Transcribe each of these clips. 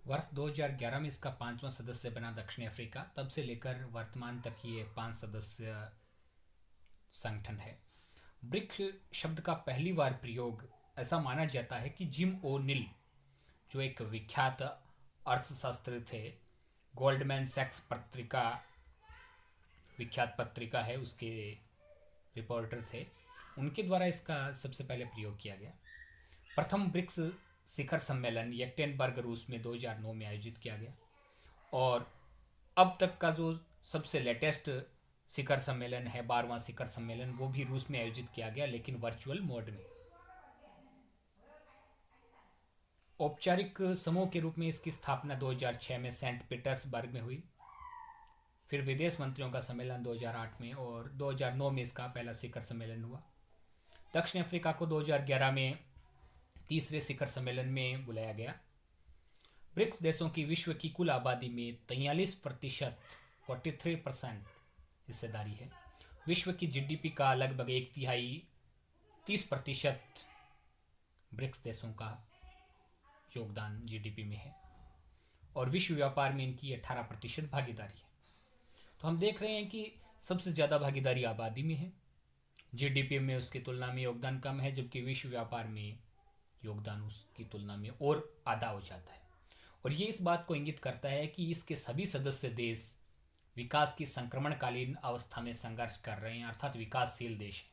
वर्ष 2011 में इसका पांचवां सदस्य बना दक्षिण अफ्रीका। तब से लेकर वर्तमान तक ये 5 सदस्य संगठन है। ब्रिक शब्द का पहली बार प्रयोग ऐसा माना जाता है कि जिम ओ नील, जो एक विख्यात अर्थशास्त्री थे, गोल्डमैन सैक्स पत्रिका, विख्यात पत्रिका है, उसके रिपोर्टर थे, उनके द्वारा इसका सबसे पहले प्रयोग किया गया। प्रथम ब्रिक्स शिखर सम्मेलन येक्टेनबर्ग रूस में 2009 में आयोजित किया गया। और अब तक का जो सबसे लेटेस्ट शिखर सम्मेलन है, 12वां शिखर सम्मेलन, वो भी रूस में आयोजित किया गया, लेकिन वर्चुअल मोड में। औपचारिक समूह के रूप में इसकी स्थापना 2006 में सेंट पीटर्सबर्ग में हुई। फिर विदेश मंत्रियों का सम्मेलन 2008 में, और 2009 में इसका पहला शिखर सम्मेलन हुआ। दक्षिण अफ्रीका को 2011 में तीसरे शिखर सम्मेलन में बुलाया गया। ब्रिक्स देशों की विश्व की कुल आबादी में 43%, 43% हिस्सेदारी है। विश्व की जीडीपी का लगभग एक तिहाई, 30% ब्रिक्स देशों का योगदान जीडीपी में है, और विश्व व्यापार में इनकी 18% भागीदारी है। तो हम देख रहे हैं कि सबसे ज़्यादा भागीदारी आबादी में है, जीडीपी में उसकी तुलना में योगदान कम है, जबकि विश्व व्यापार में योगदान उसकी तुलना में और आधा हो जाता है। और ये इस बात को इंगित करता है कि इसके सभी सदस्य देश विकास की संक्रमणकालीन अवस्था में संघर्ष कर रहे हैं, अर्थात विकासशील देश है,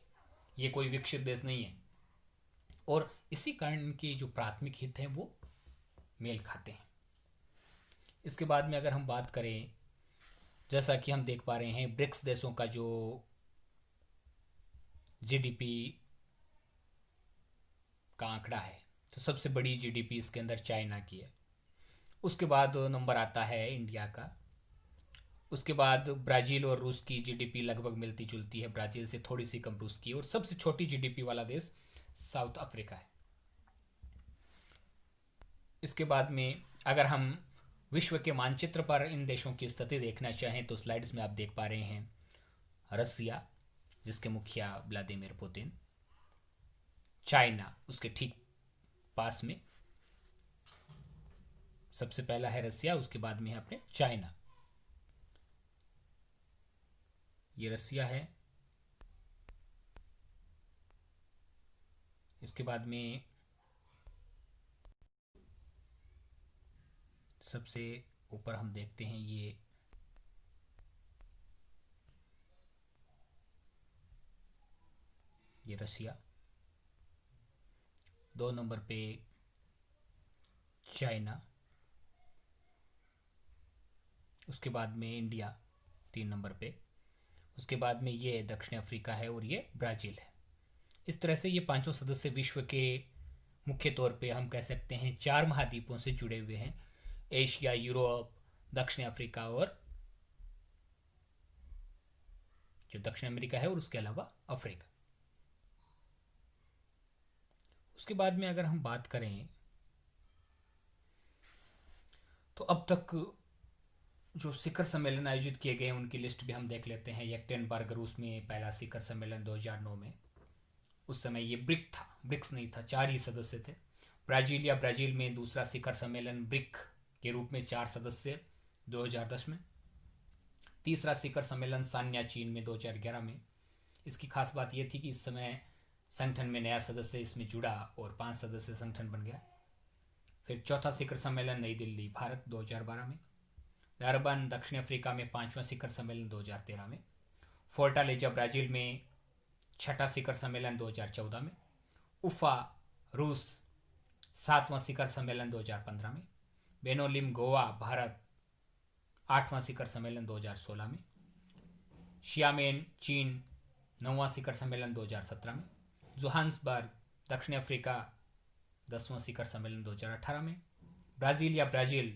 ये कोई विकसित देश नहीं है। और इसी कारण इनके जो प्राथमिक हित हैं वो मेल खाते हैं। इसके बाद में अगर हम बात करें, जैसा कि हम देख पा रहे हैं, ब्रिक्स देशों का जो जीडीपी का आंकड़ा है, तो सबसे बड़ी जीडीपी इसके अंदर चाइना की है। उसके बाद नंबर आता है इंडिया का। उसके बाद ब्राज़ील और रूस की जीडीपी लगभग मिलती जुलती है, ब्राज़ील से थोड़ी सी कम रूस की, और सबसे छोटी जीडीपी वाला देश साउथ अफ्रीका है। इसके बाद में अगर हम विश्व के मानचित्र पर इन देशों की स्थिति देखना चाहें तो स्लाइड्स में आप देख पा रहे हैं रसिया, जिसके मुखिया व्लादिमीर पुतिन, चाइना उसके ठीक पास में, सबसे पहला है रसिया, उसके बाद में है अपने चाइना। ये रसिया है, इसके बाद में सबसे ऊपर हम देखते हैं ये रसिया, 2 नंबर पे चाइना, उसके बाद में इंडिया 3 नंबर पे, उसके बाद में ये दक्षिण अफ्रीका है, और ये ब्राज़ील है। इस तरह से ये पांचों सदस्य विश्व के मुख्य तौर पे हम कह सकते हैं 4 महाद्वीपों से जुड़े हुए हैं, एशिया, यूरोप, दक्षिण अफ्रीका और जो दक्षिण अमेरिका है, और उसके अलावा अफ्रीका। उसके बाद में अगर हम बात करें तो अब तक जो शिखर सम्मेलन आयोजित किए गए हैं उनकी लिस्ट भी हम देख लेते हैं। येक्टेनबर्ग रूस में पहला शिखर सम्मेलन 2009 में, उस समय ये ब्रिक था, ब्रिक्स नहीं था, 4 ही सदस्य थे। ब्राज़ील या ब्राज़ील में दूसरा शिखर सम्मेलन ब्रिक के रूप में 4 सदस्य 2010 में। तीसरा शिखर सम्मेलन सान्या चीन में 2011 में। इसकी खास बात यह थी कि इस समय संगठन में नया सदस्य इसमें जुड़ा और 5 सदस्य संगठन बन गया। फिर चौथा शिखर सम्मेलन नई दिल्ली भारत 2012 में। डरबन दक्षिण अफ्रीका में 5वां शिखर सम्मेलन 2013 में। फोर्टालेजा ब्राज़ील में 6ठा शिखर सम्मेलन 2014 में। उफा रूस 7वां शिखर सम्मेलन 2015 में। बेनोलिम गोवा भारत 8वां शिखर सम्मेलन 2016 में। शियामेन चीन 9वां शिखर सम्मेलन 2017 में। जोहान्सबर्ग दक्षिण अफ्रीका 10वां शिखर सम्मेलन 2018 में। ब्राज़ील या ब्राज़ील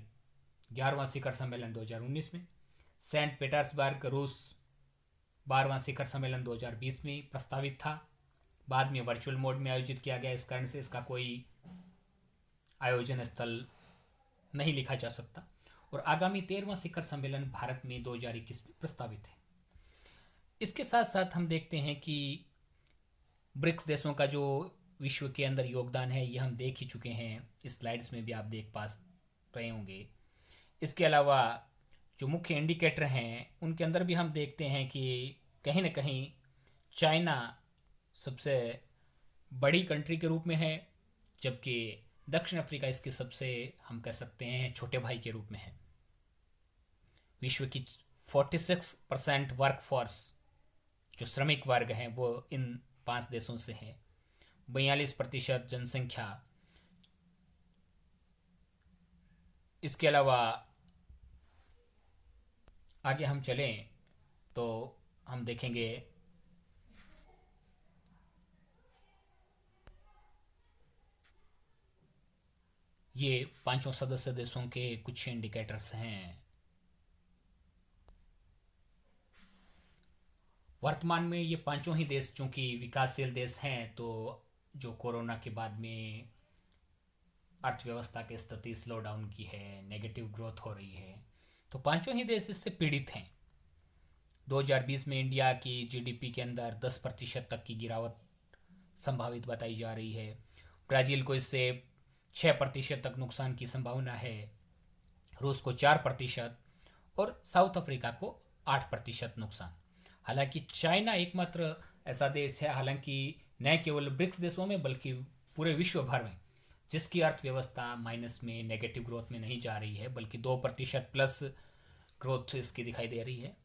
11वां शिखर सम्मेलन 2019 में। सेंट पीटर्सबर्ग रूस 12वां शिखर सम्मेलन 2020 में प्रस्तावित था, बाद में वर्चुअल मोड में आयोजित किया गया, इस कारण से इसका कोई आयोजन स्थल नहीं लिखा जा सकता। और आगामी 13वां शिखर सम्मेलन भारत में 2021 में प्रस्तावित है। इसके साथ साथ हम देखते हैं कि ब्रिक्स देशों का जो विश्व के अंदर योगदान है, ये हम देख ही चुके हैं, इस स्लाइड्स में भी आप देख रहे होंगे। इसके अलावा जो मुख्य इंडिकेटर हैं उनके अंदर भी हम देखते हैं कि कहीं ना कहीं चाइना सबसे बड़ी कंट्री के रूप में है, जबकि दक्षिण अफ्रीका इसके सबसे, हम कह सकते हैं, छोटे भाई के रूप में है। विश्व की 46% वर्कफोर्स, जो श्रमिक वर्ग हैं, वो इन 5 देशों से है। 42% जनसंख्या। इसके अलावा आगे हम चलें तो हम देखेंगे ये पांचों सदस्य देशों के कुछ इंडिकेटर्स हैं। वर्तमान में ये पांचों ही देश चूंकि विकासशील देश हैं, तो जो कोरोना के बाद में अर्थव्यवस्था की स्थिति स्लो डाउन की है, नेगेटिव ग्रोथ हो रही है, तो पांचों ही देश इससे पीड़ित हैं। 2020 में इंडिया की जीडीपी के अंदर 10% तक की गिरावट संभावित बताई जा रही है। ब्राज़ील को इससे 6% तक नुकसान की संभावना है, रूस को 4% और साउथ अफ्रीका को 8% नुकसान। हालांकि चाइना एकमात्र ऐसा देश है, हालांकि न केवल ब्रिक्स देशों में बल्कि पूरे विश्व भर में, जिसकी अर्थव्यवस्था माइनस में, नेगेटिव ग्रोथ में नहीं जा रही है, बल्कि 2% प्लस ग्रोथ इसकी दिखाई दे रही है।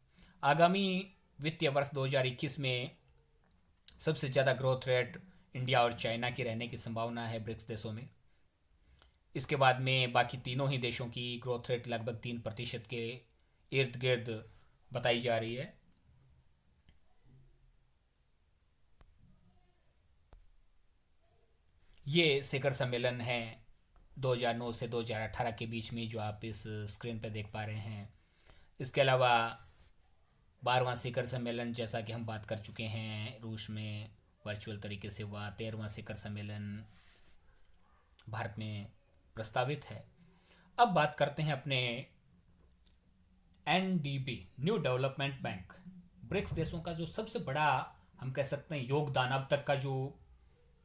आगामी वित्तीय वर्ष 2021 में सबसे ज़्यादा ग्रोथ रेट इंडिया और चाइना की रहने की संभावना है ब्रिक्स देशों में। इसके बाद में बाकी तीनों ही देशों की ग्रोथ रेट लगभग 3% के इर्द गिर्द बताई जा रही है। ये शिखर सम्मेलन है 2009 से 2018 के बीच में, जो आप इस स्क्रीन पर देख पा रहे हैं। इसके अलावा 12वां शिखर सम्मेलन, जैसा कि हम बात कर चुके हैं, रूस में वर्चुअल तरीके से हुआ। 13वां शिखर सम्मेलन भारत में प्रस्तावित है। अब बात करते हैं अपने NDB, New Development Bank. BRICS देशों का जो सबसे बड़ा, हम कह सकते हैं, योगदान अब तक का, जो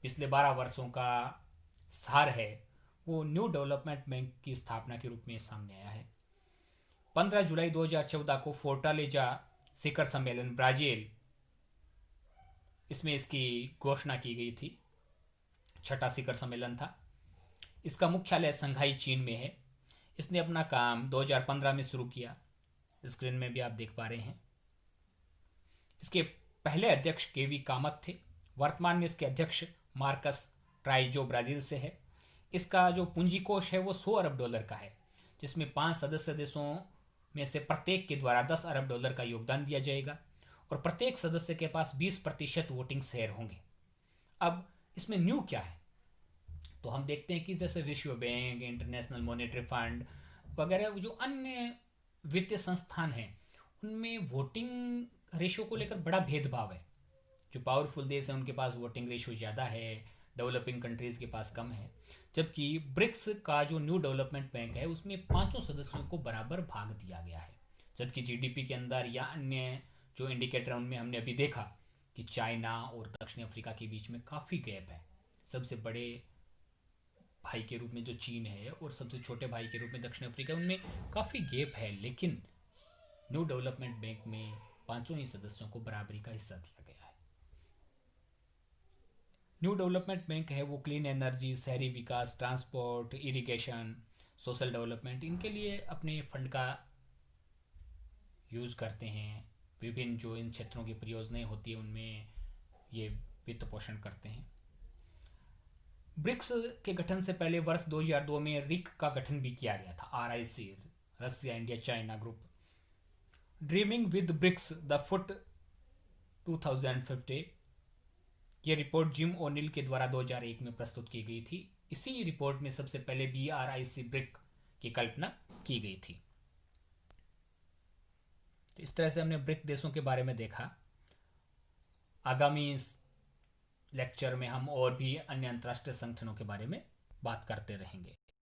पिछले 12 वर्षों का सार है, वो न्यू डेवलपमेंट बैंक की स्थापना के रूप में सामने आया है। 15 जुलाई 2014 को फोर्टालेजा शिखर सम्मेलन, ब्राजील, इसमें इसकी घोषणा की गई थी। छठा शिखर सम्मेलन था। इसका मुख्यालय संघाई, चीन में है। इसने अपना काम 2015 में शुरू किया। स्क्रीन में भी आप देख पा रहे हैं। इसके पहले अध्यक्ष केवी कामत थे। वर्तमान में इसके अध्यक्ष मार्कस ट्राइजो ब्राजील से है। इसका जो पूंजी कोष है वो $100 अरब का है, जिसमें 5 सदस्य देशों में से प्रत्येक के द्वारा $10 अरब का योगदान दिया जाएगा और प्रत्येक सदस्य के पास 20% वोटिंग शेयर होंगे। अब इसमें न्यू क्या है, तो हम देखते हैं कि जैसे विश्व बैंक, इंटरनेशनल मॉनेटरी फंड वगैरह जो अन्य वित्तीय संस्थान हैं, उनमें वोटिंग रेशो को लेकर बड़ा भेदभाव है। जो पावरफुल देश हैं उनके पास वोटिंग रेशो ज़्यादा है, डेवलपिंग कंट्रीज़ के पास कम है। जबकि ब्रिक्स का जो न्यू डेवलपमेंट बैंक है उसमें 5 सदस्यों को बराबर भाग दिया गया है। जबकि जीडीपी के अंदर या अन्य जो इंडिकेटर उनमें हमने अभी देखा कि चाइना और दक्षिण अफ्रीका के बीच में काफ़ी गैप है। सबसे बड़े भाई के रूप में जो चीन है और सबसे छोटे भाई के रूप में दक्षिण अफ्रीका, उनमें काफ़ी गैप है। लेकिन न्यू डेवलपमेंट बैंक में 5 ही सदस्यों को बराबरी का हिस्सा दिया गया है। न्यू डेवलपमेंट बैंक है वो क्लीन एनर्जी, शहरी विकास, ट्रांसपोर्ट, इरिगेशन, सोशल डेवलपमेंट, इनके लिए अपने फंड का यूज़ करते हैं। विभिन्न जो इन क्षेत्रों की परियोजनाएं होती है उनमें ये वित्त पोषण करते हैं। ब्रिक्स के गठन से पहले वर्ष 2002 में रिक का गठन भी किया गया था, RIC, Russia, India, China group. Dreaming with BRICS the path 2050, ये रिपोर्ट जिम ओनिल के द्वारा 2001 में प्रस्तुत की गई थी। इसी रिपोर्ट में सबसे पहले BRIC ब्रिक की कल्पना की गई थी। तो इस तरह से हमने ब्रिक देशों के बारे में देखा। आगामी लेक्चर में हम और भी अन्य अंतर्राष्ट्रीय संगठनों के बारे में बात करते रहेंगे।